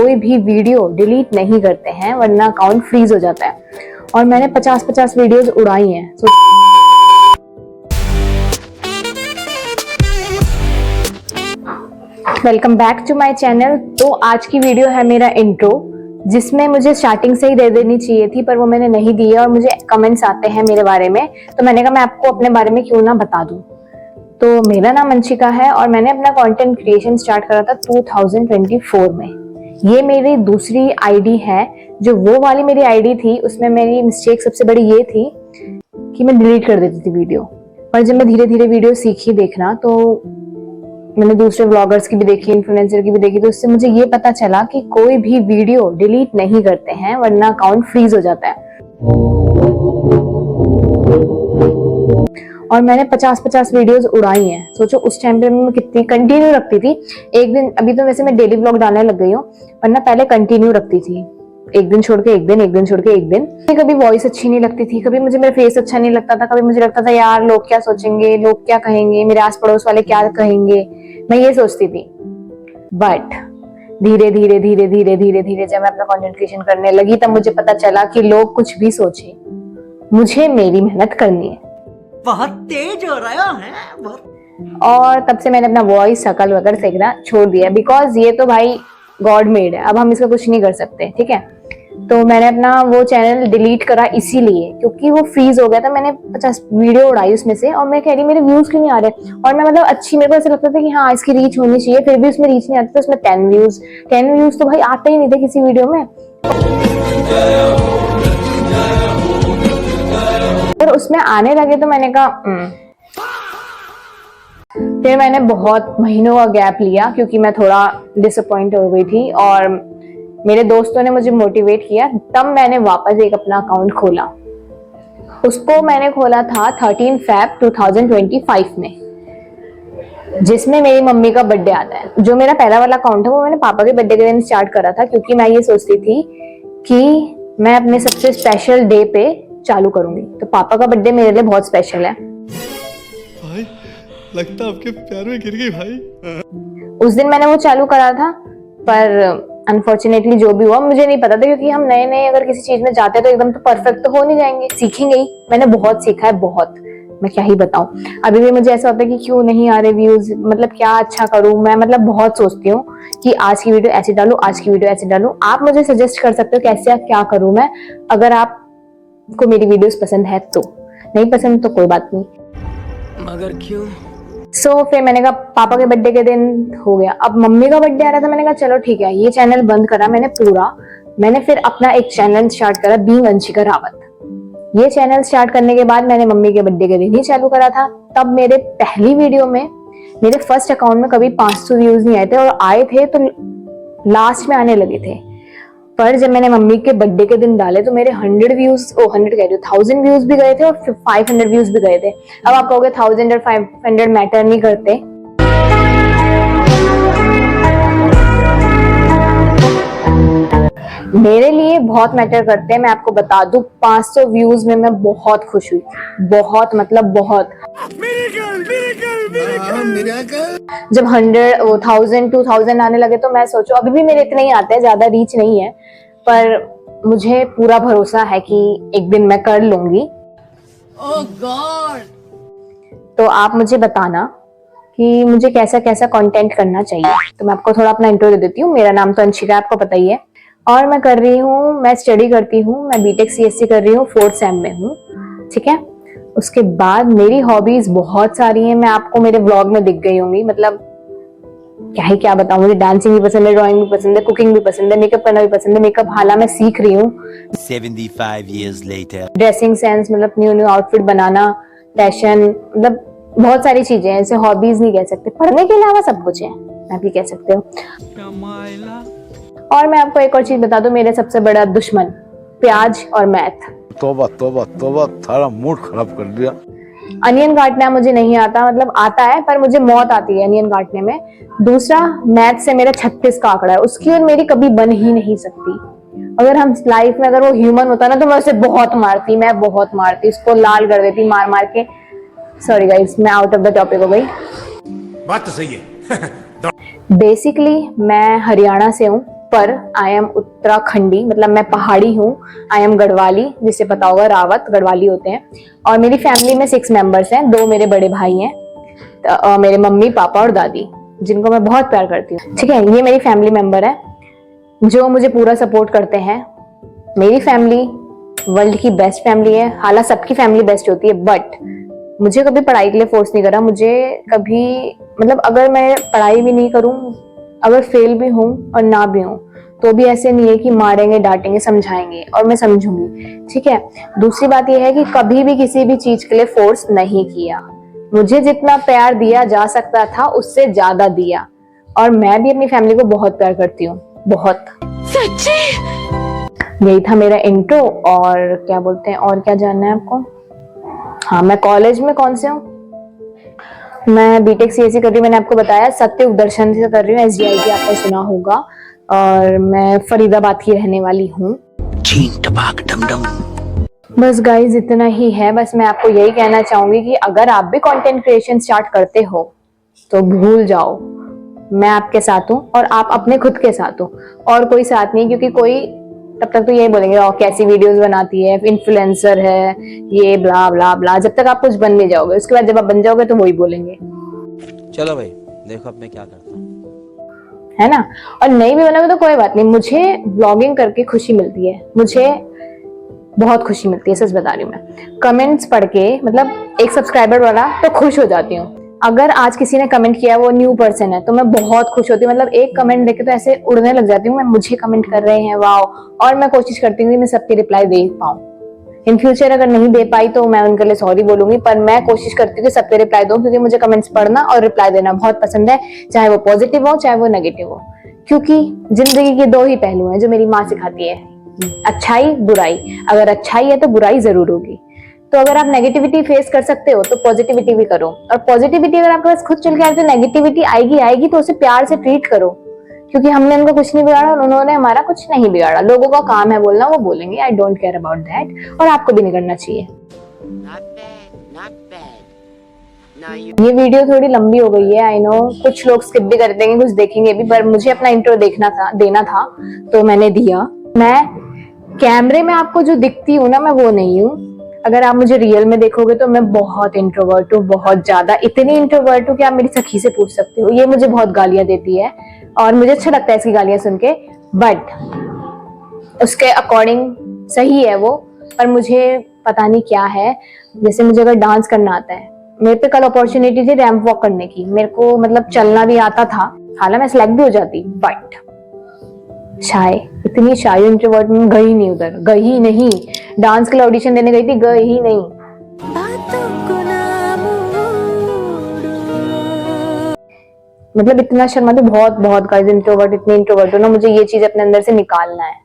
कोई भी video delete नहीं करते हैं वरना अकाउंट फ्रीज हो जाता है। और मैंने 50-50 वीडियोस उड़ाई हैं। Welcome back to my channel. तो आज की वीडियो है मेरा इंट्रो, जिसमें मुझे स्टार्टिंग से ही दे देनी चाहिए थी पर वो मैंने नहीं दी है और मुझे कमेंट्स आते हैं मेरे बारे में, तो मैंने कहा मैं आपको अपने बारे में क्यों ना बता दूं। तो मेरा नाम अंशिका है और मैंने अपना कंटेंट क्रिएशन स्टार्ट करा था 2024 में। ये मेरी दूसरी आईडी है। जो वो वाली मेरी आईडी थी उसमें मेरी मिस्टेक सबसे बड़ी ये थी कि मैं डिलीट कर देती थी वीडियो। पर जब मैं धीरे धीरे वीडियो सीखी देखना, तो मैंने दूसरे व्लॉगर्स की भी देखी, इन्फ्लुएंसर की भी देखी, तो उससे मुझे ये पता चला कि कोई भी वीडियो डिलीट नहीं करते हैं वरना अकाउंट फ्रीज हो जाता है। और मैंने 50-50 वीडियोस उड़ाई हैं। सोचो उस टाइम पे मैं कितनी कंटिन्यू रखती थी। एक दिन, अभी तो वैसे मैं डेली व्लॉग डालने लग गई हूँ, वरना पहले कंटिन्यू रखती थी, एक दिन छोड़ के एक दिन, एक दिन छोड़ के एक दिन। कभी वॉइस अच्छी नहीं लगती थी, कभी मुझे मेरा फेस अच्छा नहीं लगता था, कभी मुझे लगता था यार लोग क्या सोचेंगे, लोग क्या कहेंगे, मेरे आस पड़ोस वाले क्या कहेंगे, मैं ये सोचती थी। बट धीरे धीरे धीरे धीरे धीरे धीरे जब मैं अपना कंटेंट क्रिएशन करने लगी, तब मुझे पता चला कि लोग कुछ भी सोचे, मुझे मेरी मेहनत करनी है। बहुत तेज हो रहा है बहुत। और तब से मैंने अपना वॉइस शकल वगैरह सीखना छोड़ दिया, बिकॉज ये तो भाई गॉड मेड है, अब हम इसका कुछ नहीं कर सकते, ठीक है। तो मैंने अपना वो चैनल डिलीट करा इसीलिए क्योंकि वो फ्रीज हो गया था। मैंने 50 वीडियो उड़ाई उसमें से और मैं कह रही मेरे व्यूज क्यों नहीं आ रहे। और मैं मतलब अच्छी, मेरे को ऐसा लगता था कि हाँ इसकी रीच होनी चाहिए, फिर भी उसमें रीच नहीं आती। तो उसमें 10 व्यूज तो भाई आते ही नहीं थे किसी वीडियो में। और उसमें आने लगे तो मैंने कहा फिर मैंने बहुत महीनों का गैप लिया क्योंकि मैं थोड़ा डिसअपॉइंट हो गई थी और मेरे दोस्तों ने मुझे मोटिवेट किया। तब मैंने वापस एक अपना अकाउंट खोला। उसको मैंने खोला था 13 Feb 2025 में, जिसमें मेरी मम्मी का बर्थडे आता है। जो मेरा पहला वाला अकाउंट है वो मैंने पापा के बर्थडे के दिन स्टार्ट करा था, क्योंकि मैं ये सोचती थी कि मैं अपने सबसे स्पेशल डे पे चालू करूंगी। तो पापा का बर्थडे मेरे लिए बहुत स्पेशल है। भाई लगता आपके प्यार में गिर गई भाई। उस दिन मैंने वो चालू करा था, पर अनफॉर्चुनेटली जो भी हुआ मुझे नहीं पता था, क्योंकि हम नए नए अगर किसी चीज में जाते हैं तो एकदम तो परफेक्ट तो हो नहीं जाएंगे, सीखेंगे ही। मैंने बहुत सीखा है, बहुत, मैं क्या ही बताऊं। अभी भी मुझे ऐसा होता है कि क्यों नहीं आ रहे व्यूज, मतलब क्या अच्छा करूं मैं, मतलब बहुत सोचती हूँ कि आज की वीडियो ऐसे डालूं, आज की वीडियो ऐसे डालूं। आप मुझे सजेस्ट कर सकते हो कैसे क्या करूं मैं, अगर आपको मेरी वीडियोस पसंद है तो। नहीं पसंद तो कोई बात नहीं। मगर क्यों? फिर मैंने कहा पापा के बर्थडे के दिन हो गया, अब मम्मी का बर्थडे आ रहा था। मैंने कहा चलो ठीक है, ये चैनल बंद करा मैंने पूरा। मैंने फिर अपना एक चैनल स्टार्ट करा, बीइंग अंशिका रावत। ये चैनल स्टार्ट करने के बाद मैंने मम्मी के बर्थडे के दिन ही चालू करा था। तब मेरे पहली वीडियो में, मेरे फर्स्ट अकाउंट में कभी 500 व्यूज नहीं आए थे, और आए थे तो लास्ट में आने लगे थे। पर जब मैंने मम्मी के बर्थडे के दिन डाले तो मेरे 100 व्यूज, 1000 व्यूज भी गए थे और 500 व्यूज भी गए थे। अब आप कहोगे 1000 और 500 मैटर नहीं करते। मेरे लिए बहुत मैटर करते हैं। मैं आपको बता दूं, 500 व्यूज में मैं बहुत खुश हुई, बहुत, मतलब बहुत। जब 100, 1000, 2000 आने लगे तो मैं सोचो, अभी भी मेरे इतने ही आते हैं, ज्यादा रीच नहीं है, पर मुझे पूरा भरोसा है कि एक दिन मैं कर लूंगी। ओह गॉड। तो आप मुझे बताना कि मुझे कैसा कैसा कंटेंट करना चाहिए। तो मैं आपको थोड़ा अपना इंट्रो दे देती हूँ। मेरा नाम तो अंशिका, आपको पता ही है, और मैं कर रही हूँ, मैं स्टडी करती हूँ, मैं बीटेक CSC कर रही हूँ, 4th सेम में हूँ, ठीक है। उसके बाद मेरी हॉबीज बहुत सारी हैं, मैं आपको मेरे व्लॉग में दिख गई होंगी। मतलब क्या बताऊं, मुझे डांसिंग भी पसंद है, ड्राइंग भी पसंद है, कुकिंग भी पसंद है, मेकअप करना भी पसंद है। मेकअप हालांकि मैं सीख रही हूँ। 75 years later. ड्रेसिंग सेंस, मतलब न्यू आउटफिट बनाना, फैशन, मतलब बहुत सारी चीजें हैं। इसे हॉबीज नहीं कह सकते, पढ़ने के अलावा सब कुछ है, आप ये कह सकते हो। और मैं आपको एक और चीज बता दूं, मेरे सबसे बड़ा दुश्मन प्याज और मैथ। तौबा तौबा तौबा, सारा मूड खराब कर दिया। अनियन काटना मुझे नहीं आता, मतलब आता है पर मुझे मौत आती है अनियन काटने में। दूसरा, मैथ से मेरा 36 का आंकड़ा है, उसकी और मेरी कभी बन ही नहीं सकती। अगर हम लाइफ में, अगर वो ह्यूमन होता ना तो मैं उसे बहुत मारती, उसको लाल कर देती मार मार के। सॉरी गाइस, मैं आउट ऑफ द टॉपिक हो गई। बात तो सही है। बेसिकली मैं हरियाणा से हूँ, पर आई एम उत्तराखंडी, मतलब मैं पहाड़ी हूँ। आई एम गढ़वाली, जिसे पता होगा रावत गढ़वाली होते हैं। और मेरी फैमिली में 6 मेंबर्स हैं, 2 मेरे बड़े भाई हैं, मेरे मम्मी पापा और दादी, जिनको मैं बहुत प्यार करती हूँ। ठीक है, ये मेरी फैमिली मेंबर है जो मुझे पूरा सपोर्ट करते हैं। मेरी फैमिली वर्ल्ड की बेस्ट फैमिली है। हालांकि सबकी फैमिली बेस्ट होती है, बट मुझे कभी पढ़ाई के लिए फोर्स नहीं करा। मुझे कभी, मतलब अगर मैं पढ़ाई भी नहीं करूं, अगर फेल भी हूं और ना भी हूं, तो भी ऐसे नहीं है कि मारेंगे डांटेंगे, समझाएंगे और मैं समझूंगी। ठीक है, दूसरी बात यह है कि कभी भी किसी भी चीज के लिए फोर्स नहीं किया। मुझे जितना प्यार दिया जा सकता था उससे ज्यादा दिया, और मैं भी अपनी फैमिली को बहुत प्यार करती हूँ, बहुत। सच्ची। यही था मेरा इंट्रो। और क्या बोलते हैं, और क्या जानना है आपको? हाँ, मैं कॉलेज में कौन से हूँ? मैं बीटेक सीएससी कर रही हूँ, मैंने आपको बताया। सत्य उपदर्शन से कर रही हूँ, SDIT आपने सुना होगा। और मैं फरीदाबाद की रहने वाली हूँ। बस गाइज इतना ही है। बस मैं आपको यही कहना चाहूंगी कि अगर आप भी कंटेंट क्रिएशन स्टार्ट करते हो तो भूल जाओ, मैं आपके साथ हूँ और आप अपने खुद के साथ हो, और कोई साथ नहीं। क्योंकि कोई तब तक तो यही बोलेंगे कैसी वीडियोस बनाती है, इन्फ्लुएंसर है, ये ब्ला ब्ला ब्ला, जब तक आप कुछ बन नहीं जाओगे। उसके बाद जब आप बन जाओगे तो वही बोलेंगे। चलो भाई देखो अब मैं क्या करता हूँ, है ना। और नहीं भी बनोगे तो कोई बात नहीं, मुझे व्लॉगिंग करके खुशी मिलती है, मुझे बहुत खुशी मिलती है, सच बता रही हूँ मैं। कमेंट्स पढ़ के, मतलब एक सब्सक्राइबर वाला, तो खुश हो जाती हूँ। अगर आज किसी ने कमेंट किया, वो न्यू पर्सन है, तो मैं बहुत खुश होती हूँ। मतलब एक कमेंट देखे तो ऐसे उड़ने लग जाती हूँ मैं, मुझे कमेंट कर रहे हैं, वाओ। और मैं कोशिश करती हूँ कि मैं सबके रिप्लाई दे पाऊँ। इन फ्यूचर अगर नहीं दे पाई तो मैं उनके लिए सॉरी बोलूंगी, पर मैं कोशिश करती हूँ कि सबके रिप्लाई दूं, क्योंकि मुझे कमेंट्स पढ़ना और रिप्लाई देना बहुत पसंद है, चाहे वो पॉजिटिव हो चाहे वो नेगेटिव हो। क्योंकि जिंदगी के 2 ही पहलू हैं जो मेरी माँ सिखाती है, अच्छाई बुराई। अगर अच्छाई है तो बुराई जरूर होगी। तो अगर आप नेगेटिविटी फेस कर सकते हो तो पॉजिटिविटी भी करो, और पॉजिटिविटी अगर आपके पास खुद चल के आए तो नेगेटिविटी आएगी तो उसे प्यार से ट्रीट करो, क्योंकि हमने उनको कुछ नहीं बिगाड़ा और उन्होंने हमारा कुछ नहीं बिगाड़ा। लोगों का काम है बोलना, वो बोलेंगे, I don't care about that, और आपको भी नहीं करना चाहिए। ये वीडियो थोड़ी लंबी हो गई है, आई नो। कुछ लोग स्किप भी कर देंगे, कुछ देखेंगे भी, पर मुझे अपना इंट्रो देना था तो मैंने दिया। मैं कैमरे में आपको जो दिखती हूँ ना, मैं वो नहीं हूँ। अगर आप मुझे रियल में देखोगे तो मैं बहुत इंट्रोवर्ट हूँ, बहुत ज्यादा। इतनी इंट्रोवर्ट हूँ कि आप मेरी सखी से पूछ सकते हो। ये मुझे बहुत गालियां देती है और मुझे अच्छा लगता है इसकी गालियां सुन के, बट उसके अकॉर्डिंग सही है वो। पर मुझे पता नहीं क्या है, जैसे मुझे अगर डांस करना आता है, मेरे पे कल अपॉर्चुनिटी थी रैंप वॉक करने की, मेरे को मतलब चलना भी आता था, हालांकि मैं सिलेक्ट भी हो जाती, बट शाय, इतनी शाय इंट्रोवर्ट में गई नहीं, उधर गई नहीं। डांस के लिए ऑडिशन देने गई थी, गई ही नहीं। मतलब इतना शर्माती, बहुत बहुत गाइस इंट्रोवर्ट, इतनी इंट्रोवर्ट हूं ना, मुझे ये चीज अपने अंदर से निकालना है।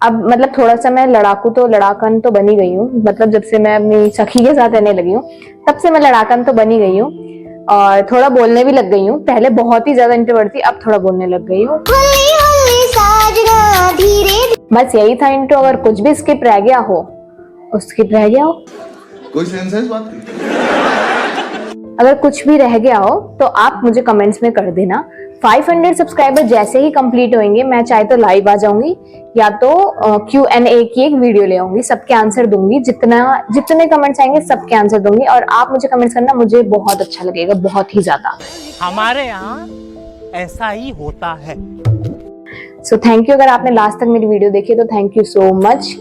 अब मतलब थोड़ा सा मैं लड़ाकन तो बनी गई हूँ। मतलब जब से मैं अपनी सखी के साथ रहने लगी हूँ तब से मैं लड़ाकन तो बनी गई हूँ, और थोड़ा बोलने भी लग गई हूँ। पहले बहुत ही ज्यादा इंट्रोवर्ट थी, अब थोड़ा बोलने लग गई हूँ। बस यही था इंट्रो। अगर कुछ भी स्किप रह गया हो, कोई सेंस है इस बात की? अगर कुछ भी रह गया हो तो आप मुझे कमेंट्स में कर देना। 500 सब्सक्राइबर जैसे ही कंप्लीट होंगे, मैं चाहे तो लाइव आ जाऊंगी या तो Q&A की एक वीडियो ले आऊंगी, सबके आंसर दूंगी। जितने कमेंट्स आएंगे सबके आंसर दूंगी, और आप मुझे कमेंट्स करना, मुझे बहुत अच्छा लगेगा, बहुत ही ज्यादा। हमारे यहाँ ऐसा ही होता है। So thank you. अगर आपने लास्ट तक मेरी वीडियो देखी तो थैंक यू सो मच।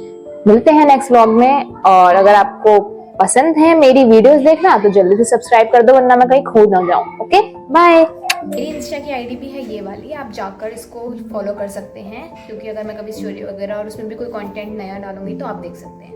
मिलते हैं नेक्स्ट व्लॉग में, और अगर आपको पसंद है मेरी वीडियोस देखना तो जल्दी से सब्सक्राइब कर दो, वरना मैं कहीं खो ना जाऊं। Okay bye. मेरी इंस्टा की आईडी भी है ये वाली, आप जाकर इसको फॉलो कर सकते हैं, क्योंकि अगर मैं कभी स्टोरी वगैरह और उसमें भी कोई कंटेंट नया डालूंगी तो आप देख सकते हैं।